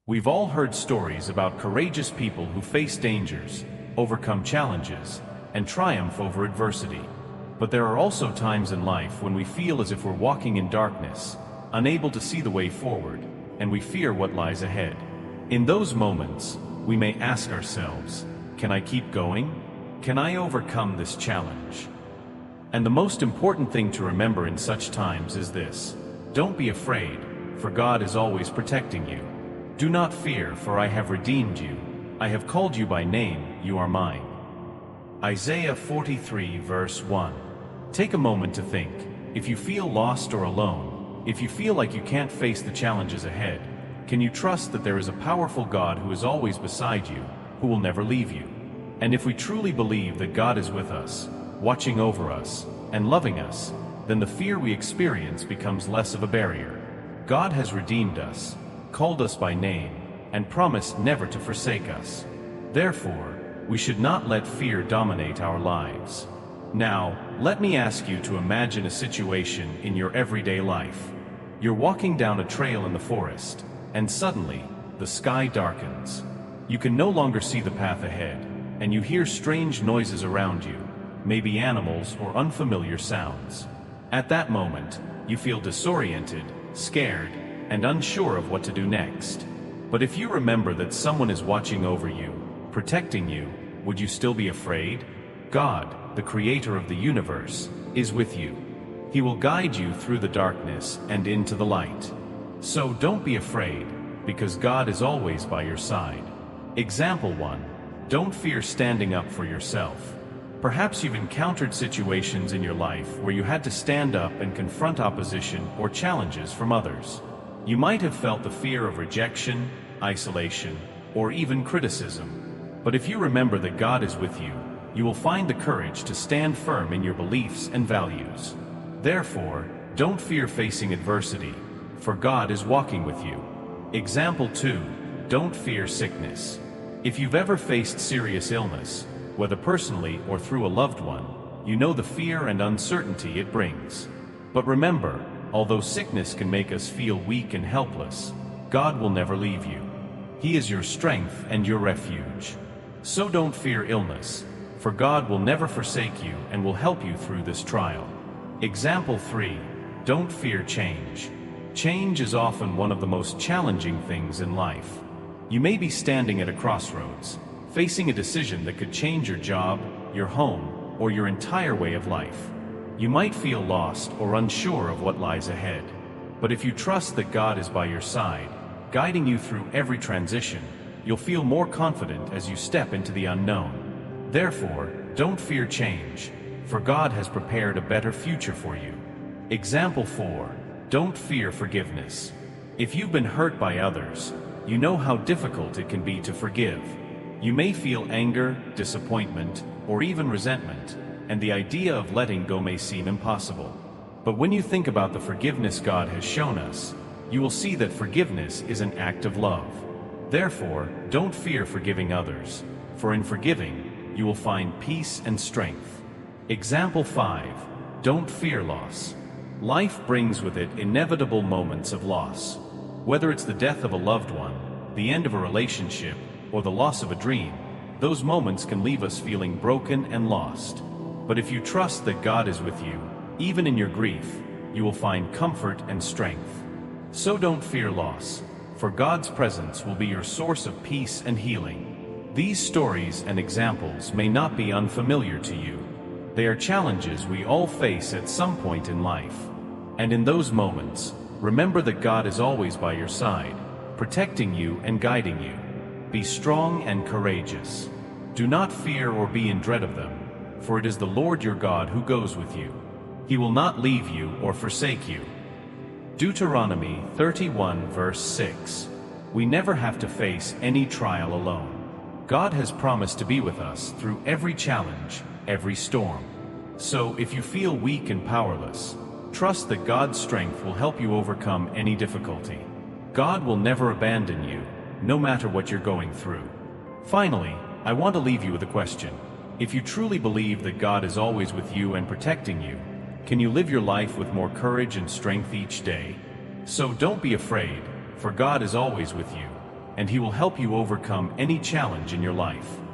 We've all heard stories about courageous people who face dangers, overcome challenges, and triumph over adversity. But there are also times in life when we feel as if we're walking in darkness, unable to see the way forward, and we fear what lies ahead. In those moments, we may ask ourselves, can I keep going? Can I overcome this challenge? And the most important thing to remember in such times is this: don't be afraid, for God is always protecting you. Do not fear, for I have redeemed you. I have called you by name, you are mine. Isaiah 43 verse 1. Take a moment to think. If you feel lost or alone, if you feel like you can't face the challenges ahead, can you trust that there is a powerful God who is always beside you, who will never leave you? And if we truly believe that God is with us, watching over us, and loving us, then the fear we experience becomes less of a barrier. God has redeemed us, called us by name, and promised never to forsake us. Therefore, we should not let fear dominate our lives. Now, let me ask you to imagine a situation in your everyday life. You're walking down a trail in the forest, and suddenly, the sky darkens. You can no longer see the path ahead, and you hear strange noises around you, maybe animals or unfamiliar sounds. At that moment, you feel disoriented, scared, and unsure of what to do next. But if you remember that someone is watching over you, protecting you, would you still be afraid? God, the creator of the universe, is with you. He will guide you through the darkness and into the light. So don't be afraid, because God is always by your side. Example 1. Don't fear standing up for yourself. Perhaps you've encountered situations in your life where you had to stand up and confront opposition or challenges from others. You might have felt the fear of rejection, isolation, or even criticism. But if you remember that God is with you, you will find the courage to stand firm in your beliefs and values. Therefore, don't fear facing adversity, for God is walking with you. Example 2. Don't fear sickness. If you've ever faced serious illness, whether personally or through a loved one, you know the fear and uncertainty it brings. But remember, although sickness can make us feel weak and helpless, God will never leave you. He is your strength and your refuge. So don't fear illness, for God will never forsake you and will help you through this trial. Example 3. Don't fear change. Change is often one of the most challenging things in life. You may be standing at a crossroads, facing a decision that could change your job, your home, or your entire way of life. You might feel lost or unsure of what lies ahead. But if you trust that God is by your side, guiding you through every transition, you'll feel more confident as you step into the unknown. Therefore, don't fear change, for God has prepared a better future for you. Example 4. Don't fear forgiveness. If you've been hurt by others, you know how difficult it can be to forgive. You may feel anger, disappointment, or even resentment, and the idea of letting go may seem impossible. But when you think about the forgiveness God has shown us, you will see that forgiveness is an act of love. Therefore, don't fear forgiving others, for in forgiving, you will find peace and strength. Example 5. Don't fear loss. Life brings with it inevitable moments of loss. Whether it's the death of a loved one, the end of a relationship, or the loss of a dream, those moments can leave us feeling broken and lost. But if you trust that God is with you, even in your grief, you will find comfort and strength. So don't fear loss, for God's presence will be your source of peace and healing. These stories and examples may not be unfamiliar to you. They are challenges we all face at some point in life. And in those moments, remember that God is always by your side, protecting you and guiding you. Be strong and courageous. Do not fear or be in dread of them, for it is the Lord your God who goes with you. He will not leave you or forsake you. Deuteronomy 31 verse 6. We never have to face any trial alone. God has promised to be with us through every challenge, every storm. So if you feel weak and powerless, trust that God's strength will help you overcome any difficulty. God will never abandon you, no matter what you're going through. Finally, I want to leave you with a question. If you truly believe that God is always with you and protecting you, can you live your life with more courage and strength each day? So don't be afraid, for God is always with you. and He will help you overcome any challenge in your life.